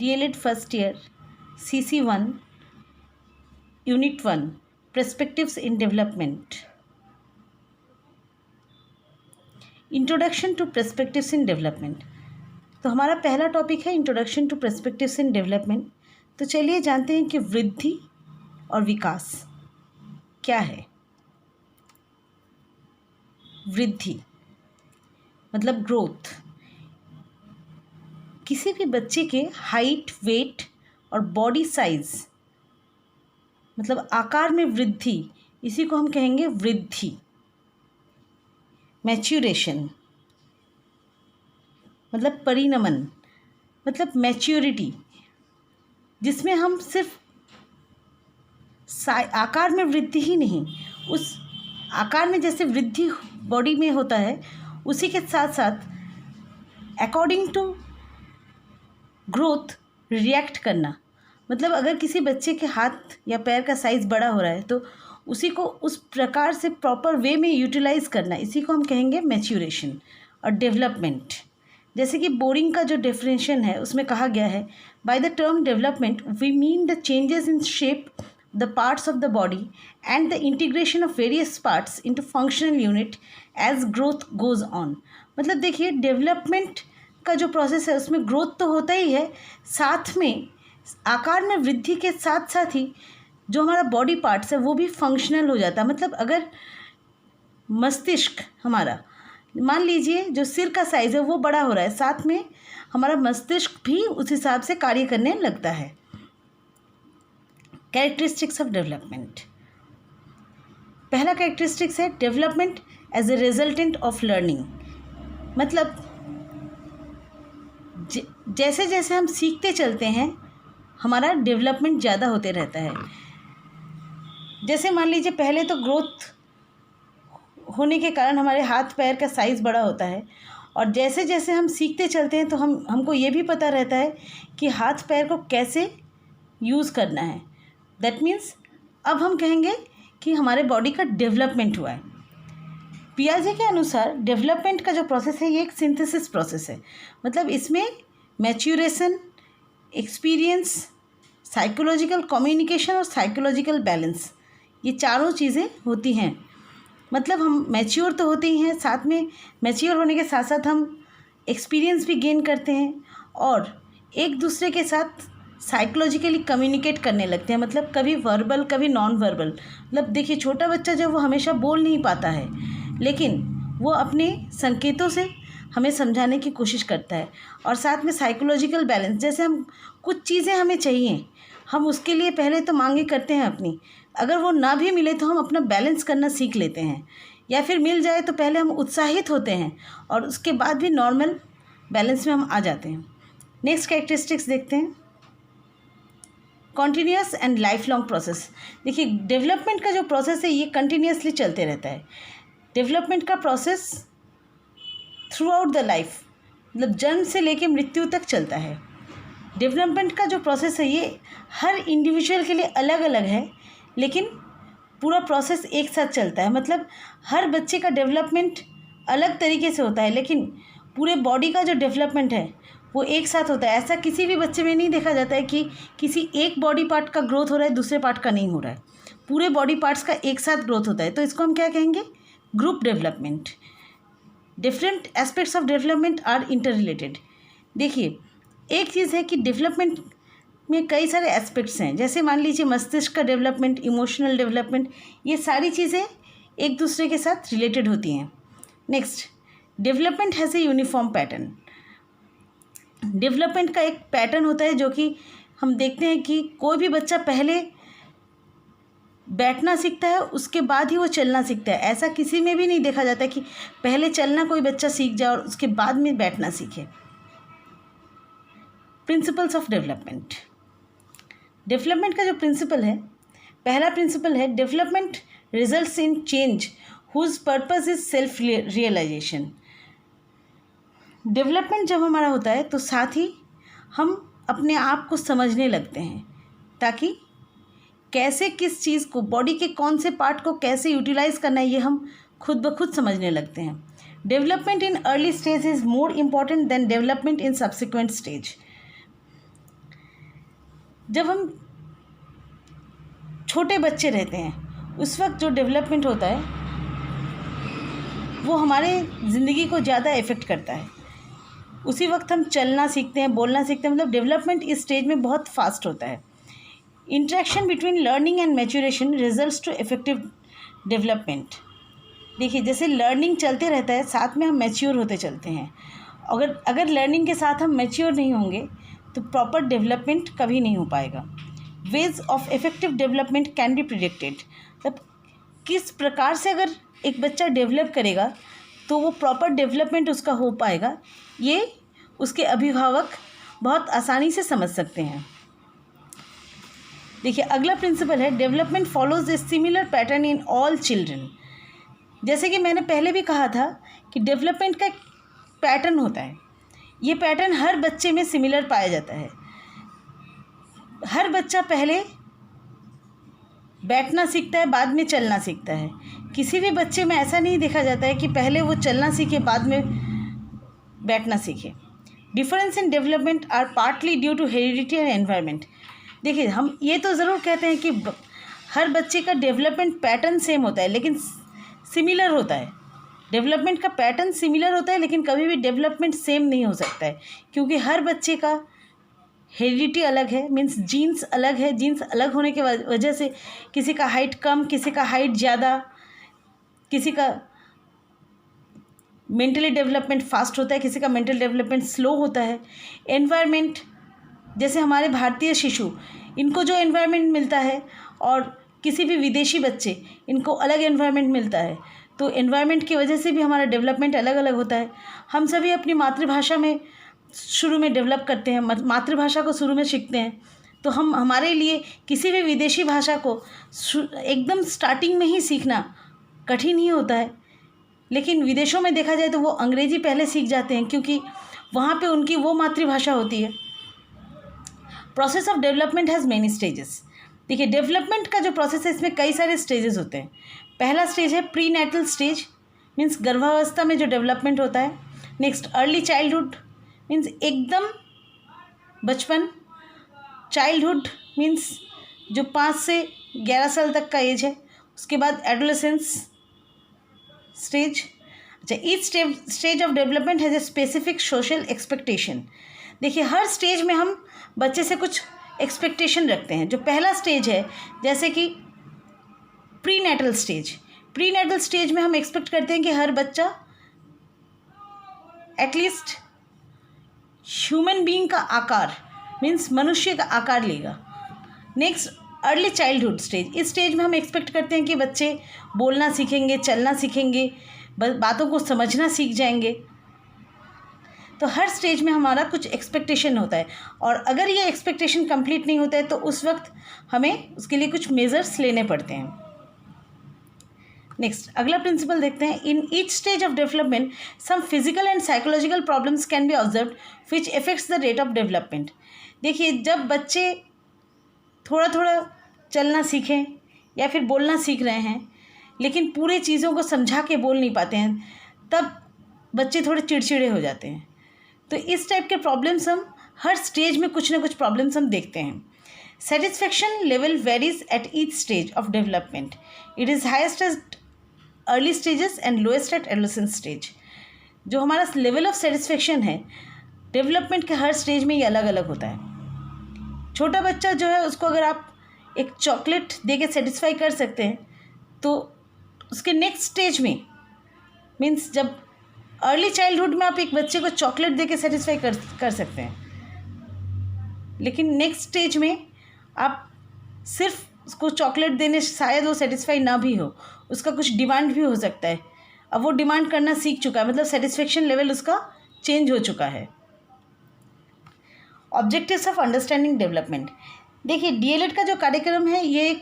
DLED first year, CC1, Unit 1, Perspectives in Development. Introduction to perspectives in development. तो हमारा पहला topic है introduction to perspectives in development. तो चलिए जानते हैं कि वृद्धि और विकास क्या है। वृद्धि मतलब ग्रोथ। किसी भी बच्चे के हाइट, वेट और बॉडी साइज मतलब आकार में वृद्धि, इसी को हम कहेंगे वृद्धि। मैच्योरेशन मतलब परिणमन मतलब मैच्योरिटी, जिसमें हम सिर्फ आकार में वृद्धि ही नहीं, उस आकार में जैसे वृद्धि बॉडी में होता है उसी के साथ साथ अकॉर्डिंग टू ग्रोथ रिएक्ट करना। मतलब अगर किसी बच्चे के हाथ या पैर का साइज़ बड़ा हो रहा है तो उसी को उस प्रकार से प्रॉपर वे में यूटिलाइज करना, इसी को हम कहेंगे मैच्योरेशन और डेवलपमेंट। जैसे कि बोरिंग का जो डेफिनेशन है उसमें कहा गया है, by the term development we mean the changes in shape the parts of the body and the integration of various parts into functional unit as growth goes on. मतलब देखिए, डेवलपमेंट का जो प्रोसेस है उसमें ग्रोथ तो होता ही है, साथ में आकार में वृद्धि के साथ साथ ही जो हमारा बॉडी पार्ट्स है वो भी फंक्शनल हो जाता है। मतलब अगर मस्तिष्क हमारा, मान लीजिए जो सिर का साइज़ है वो बड़ा हो रहा है, साथ में हमारा मस्तिष्क भी उस हिसाब से कार्य करने लगता है। Characteristics of development. पहला कैरेक्टरिस्टिक्स है development as a resultant of learning. मतलब जैसे जैसे हम सीखते चलते हैं हमारा डेवलपमेंट ज़्यादा होते रहता है। जैसे मान लीजिए पहले तो ग्रोथ होने के कारण हमारे हाथ पैर का साइज़ बड़ा होता है, और जैसे जैसे हम सीखते चलते हैं तो हमको ये भी पता रहता है कि हाथ पैर को कैसे यूज़ करना है। दैट मीन्स अब हम कहेंगे कि हमारे बॉडी का डेवलपमेंट हुआ है। पियाजे के अनुसार डेवलपमेंट का जो प्रोसेस है ये एक सिंथेसिस प्रोसेस है। मतलब इसमें मैच्योरेशन, एक्सपीरियंस, साइकोलॉजिकल कम्युनिकेशन और साइकोलॉजिकल बैलेंस, ये चारों चीज़ें होती हैं। मतलब हम मैच्योर तो होते ही हैं, साथ में मैच्योर होने के साथ साथ हम एक्सपीरियंस भी गेन करते हैं और एक दूसरे के साथ साइकोलॉजिकली कम्युनिकेट करने लगते हैं। मतलब कभी वर्बल कभी नॉन वर्बल। मतलब देखिए, छोटा बच्चा जो वो हमेशा बोल नहीं पाता है, लेकिन वो अपने संकेतों से हमें समझाने की कोशिश करता है। और साथ में साइकोलॉजिकल बैलेंस, जैसे हम कुछ चीज़ें हमें चाहिए, हम उसके लिए पहले तो मांगे करते हैं अपनी, अगर वो ना भी मिले तो हम अपना बैलेंस करना सीख लेते हैं, या फिर मिल जाए तो पहले हम उत्साहित होते हैं और उसके बाद भी नॉर्मल बैलेंस में हम आ जाते हैं। नेक्स्ट कैरेक्टरिस्टिक्स देखते हैं, continuous and life long process. देखिए, डेवलपमेंट का जो प्रोसेस है ये कंटिन्यूसली चलते रहता है। डेवलपमेंट का process through out the life, मतलब जन्म से लेकर मृत्यु तक चलता है। डेवलपमेंट का जो प्रोसेस है ये हर इंडिविजुअल के लिए अलग अलग है, लेकिन पूरा प्रोसेस एक साथ चलता है। मतलब हर बच्चे का डेवलपमेंट अलग तरीके से होता है, लेकिन पूरे बॉडी का जो डेवलपमेंट है वो एक साथ होता है। ऐसा किसी भी बच्चे में नहीं देखा जाता है कि किसी एक बॉडी पार्ट का ग्रोथ हो रहा है दूसरे पार्ट का नहीं हो रहा है। पूरे बॉडी पार्ट्स का एक साथ ग्रोथ होता है, तो इसको हम क्या कहेंगे, group development. Different aspects of development are interrelated. देखिए, एक चीज़ है कि डेवलपमेंट में कई सारे एस्पेक्ट्स हैं। जैसे मान लीजिए मस्तिष्क का डेवलपमेंट, इमोशनल डेवलपमेंट, ये सारी चीज़ें एक दूसरे के साथ रिलेटेड होती हैं। Next, development has a uniform pattern. Development का एक पैटर्न होता है जो कि हम देखते हैं कि कोई भी बच्चा पहले बैठना सीखता है उसके बाद ही वो चलना सीखता है। ऐसा किसी में भी नहीं देखा जाता कि पहले चलना कोई बच्चा सीख जाए और उसके बाद में बैठना सीखे। Principles of development. डेवलपमेंट का जो प्रिंसिपल है, पहला प्रिंसिपल है development results in change whose purpose is self realization. Development जब हमारा होता है तो साथ ही हम अपने आप को समझने लगते हैं, ताकि कैसे किस चीज़ को, बॉडी के कौन से पार्ट को कैसे यूटिलाइज करना है ये हम खुद ब खुद समझने लगते हैं। Development in early stage is more important than development in subsequent stage. जब हम छोटे बच्चे रहते हैं उस वक्त जो डेवलपमेंट होता है वो हमारे ज़िंदगी को ज़्यादा इफ़ेक्ट करता है। उसी वक्त हम चलना सीखते हैं, बोलना सीखते हैं, मतलब डेवलपमेंट इस स्टेज में बहुत फास्ट होता है। Interaction between learning and maturation results to effective development. देखिए, जैसे लर्निंग चलते रहता है, साथ में हम मैच्योर होते चलते हैं। अगर लर्निंग के साथ हम मैच्योर नहीं होंगे तो प्रॉपर डेवलपमेंट कभी नहीं हो पाएगा। Ways of effective development can be predicted, मतलब किस प्रकार से अगर एक बच्चा डेवलप करेगा तो वो प्रॉपर डेवलपमेंट उसका हो पाएगा, ये उसके अभिभावक बहुत आसानी से समझ सकते हैं। देखिए, अगला प्रिंसिपल है development follows a similar pattern in all children. जैसे कि मैंने पहले भी कहा था कि डेवलपमेंट का एक पैटर्न होता है। ये पैटर्न हर बच्चे में सिमिलर पाया जाता है। हर बच्चा पहले बैठना सीखता है, बाद में चलना सीखता है। किसी भी बच्चे में ऐसा नहीं देखा जाता है कि पहले वो चलना सीखे बाद में बैठना सीखे। Difference in development are partly due to heredity and environment. देखिए, हम ये तो ज़रूर कहते हैं कि हर बच्चे का डेवलपमेंट पैटर्न सेम होता है, लेकिन सिमिलर होता है। डेवलपमेंट का पैटर्न सिमिलर होता है, लेकिन कभी भी डेवलपमेंट सेम नहीं हो सकता है, क्योंकि हर बच्चे का हेरिडिटी अलग है, मीन्स जीन्स अलग है। जीन्स अलग होने की वजह से किसी का हाइट कम, किसी का हाइट ज़्यादा, किसी का मेंटली डेवलपमेंट फास्ट होता है, किसी का मेंटल डेवलपमेंट स्लो होता है। एनवायरनमेंट, जैसे हमारे भारतीय शिशु, इनको जो एनवायरनमेंट मिलता है और किसी भी विदेशी बच्चे, इनको अलग एनवायरनमेंट मिलता है, तो एनवायरनमेंट की वजह से भी हमारा डेवलपमेंट अलग अलग होता है। हम सभी अपनी मातृभाषा में शुरू में डेवलप करते हैं, मातृभाषा को शुरू में सीखते हैं, तो हमारे लिए किसी भी विदेशी भाषा को एकदम स्टार्टिंग में ही सीखना कठिन ही होता है। लेकिन विदेशों में देखा जाए तो वो अंग्रेज़ी पहले सीख जाते हैं, क्योंकि वहाँ पे उनकी वो मातृभाषा होती है। Process of development has many stages. देखिए, डेवलपमेंट का जो प्रोसेस है इसमें कई सारे स्टेजेस होते हैं। पहला स्टेज है प्री नेटल स्टेज, मीन्स गर्भावस्था में जो डेवलपमेंट होता है। नेक्स्ट अर्ली चाइल्डहुड, मीन्स एकदम बचपन। चाइल्डहुड मीन्स जो 5 से 11 साल तक का एज है। उसके बाद एडोलेसेंस स्टेज। अच्छा, each stage of development has a specific social expectation. देखिए, हर स्टेज में हम बच्चे से कुछ एक्सपेक्टेशन रखते हैं। जो पहला स्टेज है, जैसे कि prenatal stage. Prenatal stage में हम एक्सपेक्ट करते हैं कि हर बच्चा एटलीस्ट ह्यूमन बीइंग का आकार, मीन्स मनुष्य का आकार लेगा। Next early childhood stage. इस स्टेज में हम एक्सपेक्ट करते हैं कि बच्चे बोलना सीखेंगे, चलना सीखेंगे, बातों को समझना सीख जाएंगे। तो हर स्टेज में हमारा कुछ एक्सपेक्टेशन होता है, और अगर ये एक्सपेक्टेशन कंप्लीट नहीं होता है तो उस वक्त हमें उसके लिए कुछ मेजर्स लेने पड़ते हैं। नेक्स्ट, अगला प्रिंसिपल देखते हैं। In each stage of development some physical and psychological problems can be observed which effects the rate of development. देखिए, जब बच्चे थोड़ा थोड़ा चलना सीखें या फिर बोलना सीख रहे हैं, लेकिन पूरे चीज़ों को समझा के बोल नहीं पाते हैं, तब बच्चे थोड़े चिड़चिड़े हो जाते हैं। तो इस टाइप के प्रॉब्लम्स हम हर स्टेज में कुछ ना कुछ प्रॉब्लम्स हम देखते हैं। Satisfaction level varies at each stage of development. It is highest at early stages and lowest at adolescent stage. जो हमारा लेवल ऑफ सेटिस्फेक्शन है डेवलपमेंट के हर स्टेज में ये अलग अलग होता है। छोटा बच्चा जो है, उसको अगर आप एक चॉकलेट दे के सेटिस्फाई कर सकते हैं, तो उसके नेक्स्ट स्टेज में, मीन्स जब अर्ली चाइल्डहुड में आप एक बच्चे को चॉकलेट दे के सेटिस्फाई कर सकते हैं, लेकिन नेक्स्ट स्टेज में आप सिर्फ उसको चॉकलेट देने शायद वो सेटिस्फाई ना भी हो, उसका कुछ डिमांड भी हो सकता है। अब वो डिमांड करना सीख चुका है, मतलब सेटिस्फेक्शन लेवल उसका चेंज हो चुका है। Objectives of understanding development. देखिए, डीएलएड का जो कार्यक्रम है ये एक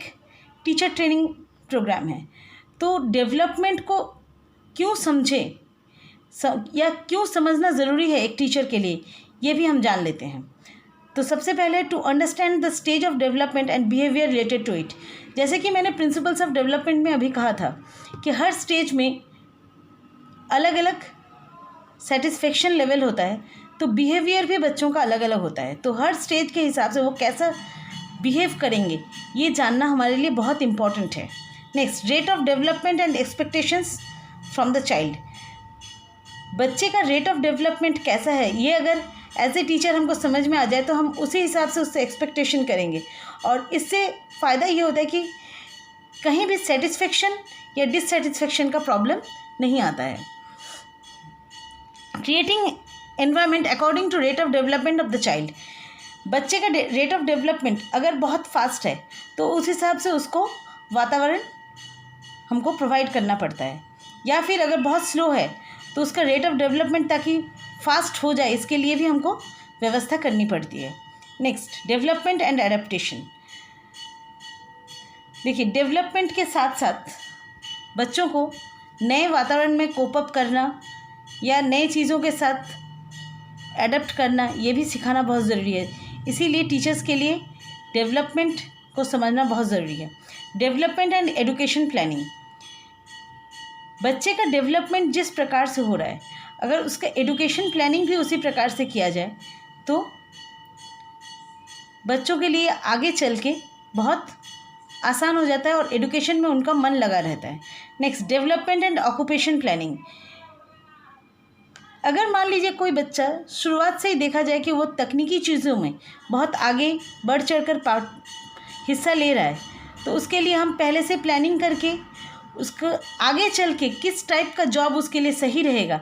टीचर ट्रेनिंग प्रोग्राम है, तो डेवलपमेंट को क्यों समझें या क्यों समझना ज़रूरी है एक टीचर के लिए, ये भी हम जान लेते हैं। तो सबसे पहले to understand the stage of development and behaviour related to it. जैसे कि मैंने प्रिंसिपल्स ऑफ डेवलपमेंट में अभी कहा था कि हर स्टेज में अलग अलग सेटिस्फेक्शन लेवल होता है, तो बिहेवियर भी बच्चों का अलग अलग होता है। तो हर स्टेज के हिसाब से वो कैसा बिहेव करेंगे, ये जानना हमारे लिए बहुत इम्पॉर्टेंट है। Next, rate of development and expectations from the child. बच्चे का रेट ऑफ डेवलपमेंट कैसा है, ये अगर एज ए टीचर हमको समझ में आ जाए तो हम उसी हिसाब से उससे एक्सपेक्टेशन करेंगे, और इससे फ़ायदा ये होता है कि कहीं भी सेटिस्फेक्शन या डिससेटिस्फेक्शन का प्रॉब्लम नहीं आता है। Creating environment according to rate of development of the child. बच्चे का रेट ऑफ डेवलपमेंट अगर बहुत फास्ट है तो उस हिसाब से उसको वातावरण हमको प्रोवाइड करना पड़ता है, या फिर अगर बहुत स्लो है तो उसका रेट ऑफ डेवलपमेंट ताकि फास्ट हो जाए इसके लिए भी हमको व्यवस्था करनी पड़ती है। Next, development and adaptation. देखिए, डेवलपमेंट के साथ साथ बच्चों को नए वातावरण में कोप अप करना या नई चीज़ों के साथ एडप्ट करना, ये भी सिखाना बहुत ज़रूरी है। इसीलिए टीचर्स के लिए डेवलपमेंट को समझना बहुत ज़रूरी है। Development and education planning. बच्चे का डेवलपमेंट जिस प्रकार से हो रहा है, अगर उसका एजुकेशन प्लानिंग भी उसी प्रकार से किया जाए तो बच्चों के लिए आगे चल के बहुत आसान हो जाता है और एजुकेशन में उनका मन लगा रहता है। Next, development and occupation planning. अगर मान लीजिए कोई बच्चा शुरुआत से ही देखा जाए कि वो तकनीकी चीज़ों में बहुत आगे बढ़ चढ़कर हिस्सा ले रहा है, तो उसके लिए हम पहले से प्लानिंग करके उसको आगे चल के किस टाइप का जॉब उसके लिए सही रहेगा,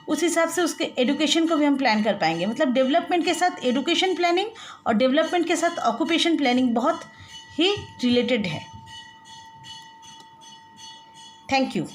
उस हिसाब से उसके एजुकेशन को भी हम प्लान कर पाएंगे। मतलब डेवलपमेंट के साथ एजुकेशन प्लानिंग और डेवलपमेंट के साथ ऑक्यूपेशन प्लानिंग बहुत ही रिलेटेड है। Thank you.